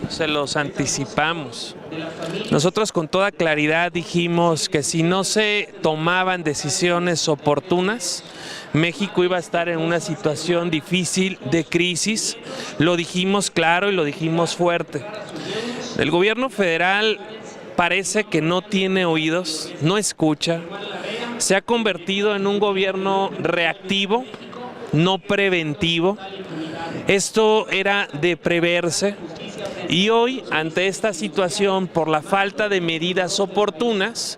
se los anticipamos. Nosotros con toda claridad dijimos que si no se tomaban decisiones oportunas, México iba a estar en una situación difícil de crisis. Lo dijimos claro y lo dijimos fuerte. El gobierno federal parece que no tiene oídos, no escucha. Se ha convertido en un gobierno reactivo, no preventivo. Esto era de preverse. Y hoy, ante esta situación, por la falta de medidas oportunas,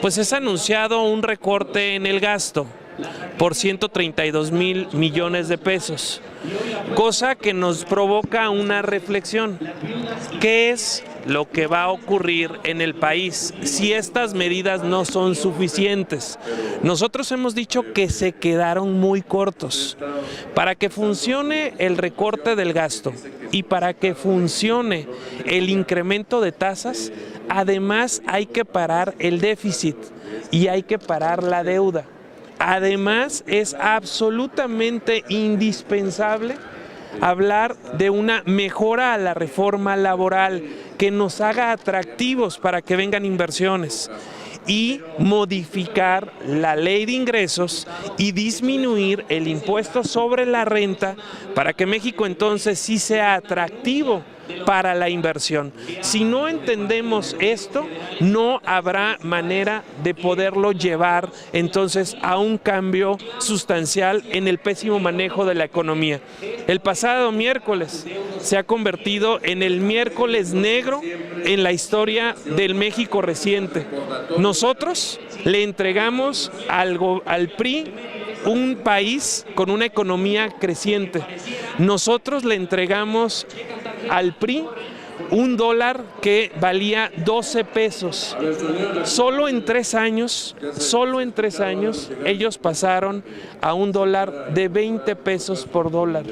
pues es anunciado un recorte en el gasto por 132,000 millones de pesos, cosa que nos provoca una reflexión. ¿Qué es lo que va a ocurrir en el país si estas medidas no son suficientes? Nosotros hemos dicho que se quedaron muy cortos. Para que funcione el recorte del gasto y para que funcione el incremento de tasas, además hay que parar el déficit y hay que parar la deuda. Además, es absolutamente indispensable hablar de una mejora a la reforma laboral que nos haga atractivos para que vengan inversiones y modificar la ley de ingresos y disminuir el impuesto sobre la renta para que México entonces sí sea atractivo para la inversión. Si no entendemos esto, no habrá manera de poderlo llevar entonces a un cambio sustancial en el pésimo manejo de la economía. El pasado miércoles se ha convertido en el miércoles negro en la historia del México reciente. Nosotros le entregamos al PRI un país con una economía creciente. Nosotros le entregamos al PRI un dólar que valía 12 pesos. Solo en 3 años, ellos pasaron a un dólar de 20 pesos por dólar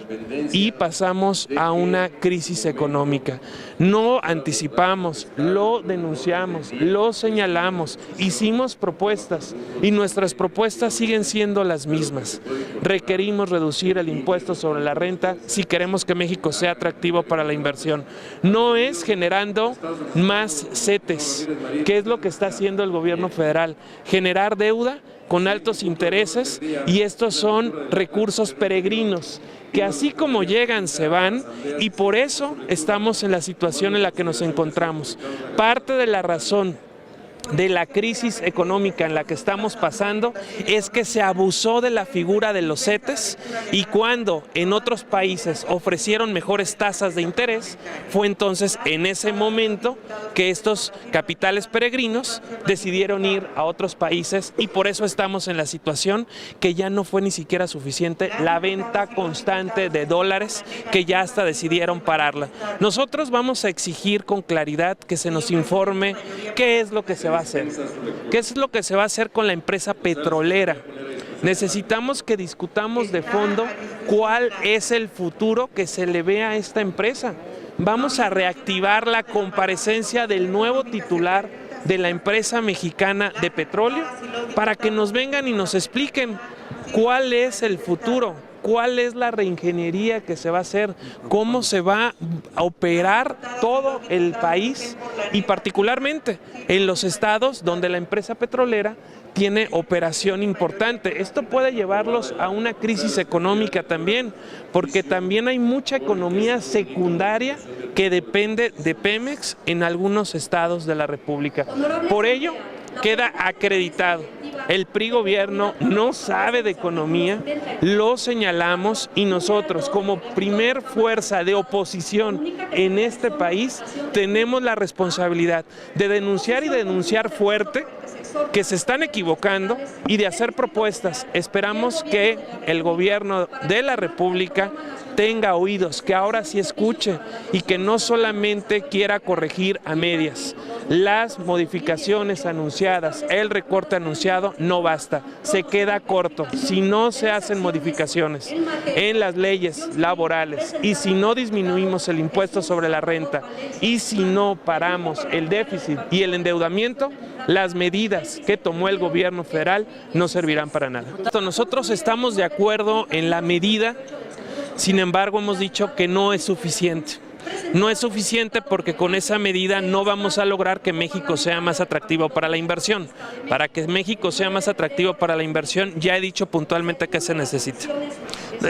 y pasamos a una crisis económica. No anticipamos, lo denunciamos, lo señalamos, hicimos propuestas y nuestras propuestas siguen siendo las mismas. Requerimos reducir el impuesto sobre la renta si queremos que México sea atractivo para la inversión. No es generando más CETES, que es lo que está haciendo el gobierno federal, generar deuda con altos intereses, y estos son recursos peregrinos que así como llegan se van, y por eso estamos en la situación en la que nos encontramos. Parte de la razón de la crisis económica en la que estamos pasando es que se abusó de la figura de los CETES, y cuando en otros países ofrecieron mejores tasas de interés, fue entonces en ese momento que estos capitales peregrinos decidieron ir a otros países, y por eso estamos en la situación que ya no fue ni siquiera suficiente la venta constante de dólares, que ya hasta decidieron pararla. Nosotros vamos a exigir con claridad que se nos informe qué es lo que se va a hacer. ¿Qué es lo que se va a hacer con la empresa petrolera? Necesitamos que discutamos de fondo cuál es el futuro que se le ve a esta empresa. Vamos a reactivar la comparecencia del nuevo titular de la empresa mexicana de petróleo para que nos vengan y nos expliquen cuál es el futuro, cuál es la reingeniería que se va a hacer, cómo se va a operar todo el país y particularmente en los estados donde la empresa petrolera tiene operación importante. Esto puede llevarlos a una crisis económica también, porque también hay mucha economía secundaria que depende de Pemex en algunos estados de la República. Por ello, queda acreditado. El PRI gobierno no sabe de economía, lo señalamos, y nosotros como primer fuerza de oposición en este país tenemos la responsabilidad de denunciar y denunciar fuerte que se están equivocando y de hacer propuestas. Esperamos que el gobierno de la República tenga oídos, que ahora sí escuche y que no solamente quiera corregir a medias. Las modificaciones anunciadas, el recorte anunciado no basta, se queda corto. Si no se hacen modificaciones en las leyes laborales y si no disminuimos el impuesto sobre la renta y si no paramos el déficit y el endeudamiento, las medidas que tomó el gobierno federal no servirán para nada. Nosotros estamos de acuerdo en la medida. Sin embargo, hemos dicho que no es suficiente. No es suficiente porque con esa medida no vamos a lograr que México sea más atractivo para la inversión. Para que México sea más atractivo para la inversión, ya he dicho puntualmente qué se necesita.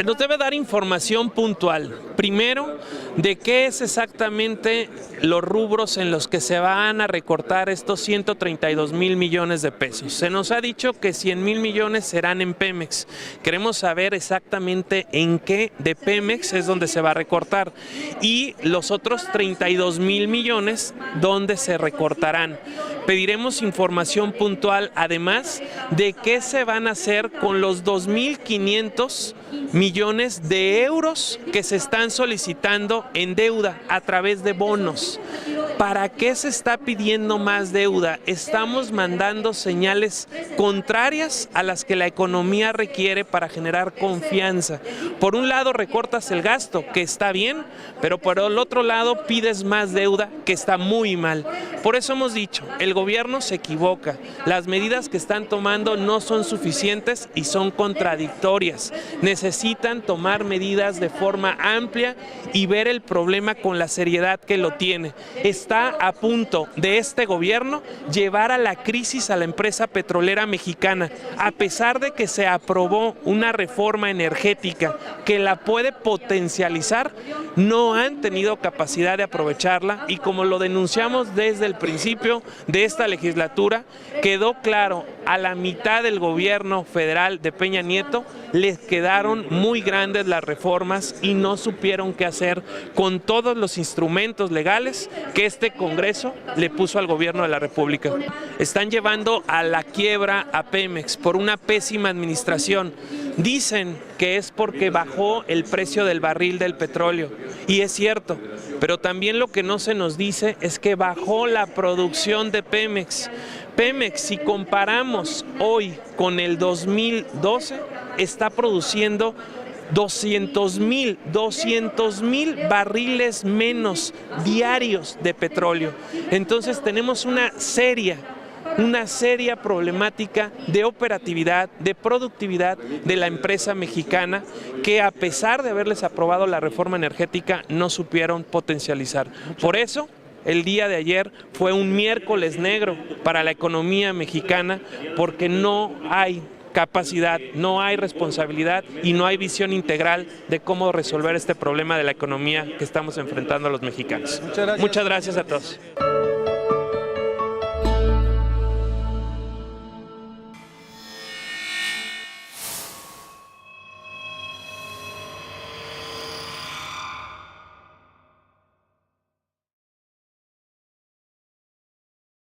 Nos debe dar información puntual. Primero, de qué es exactamente los rubros en los que se van a recortar estos 132,000 millones de pesos. Se nos ha dicho que 100,000 millones serán en Pemex. Queremos saber exactamente en qué de Pemex es donde se va a recortar y los otros 32,000 millones dónde se recortarán. Pediremos información puntual, además de qué se van a hacer con los 2,500 millones de euros que se están solicitando en deuda a través de bonos. ¿Para qué se está pidiendo más deuda? Estamos mandando señales contrarias a las que la economía requiere para generar confianza. Por un lado recortas el gasto, que está bien, pero por el otro lado pides más deuda, que está muy mal. Por eso hemos dicho, el gobierno se equivoca, las medidas que están tomando no son suficientes y son contradictorias. Necesitan tomar medidas de forma amplia y ver el problema con la seriedad que lo tiene. Está a punto de este gobierno llevar a la crisis a la empresa petrolera mexicana, a pesar de que se aprobó una reforma energética que la puede potencializar, no han tenido capacidad de aprovecharla y como lo denunciamos desde el principio de esta legislatura, quedó claro a la mitad del gobierno federal de Peña Nieto, les quedaron muy grandes las reformas y no supieron qué hacer con todos los instrumentos legales que este Congreso le puso al gobierno de la República. Están llevando a la quiebra a Pemex por una pésima administración. Dicen que es porque bajó el precio del barril del petróleo y es cierto, pero también lo que no se nos dice es que bajó la producción de Pemex. Pemex, si comparamos hoy con el 2012, está produciendo 200,000 barriles menos diarios de petróleo. Entonces tenemos una seria problemática de operatividad, de productividad de la empresa mexicana que a pesar de haberles aprobado la reforma energética no supieron potencializar. Por eso el día de ayer fue un miércoles negro para la economía mexicana porque no hay capacidad, no hay responsabilidad y no hay visión integral de cómo resolver este problema de la economía que estamos enfrentando a los mexicanos. Muchas gracias a todos.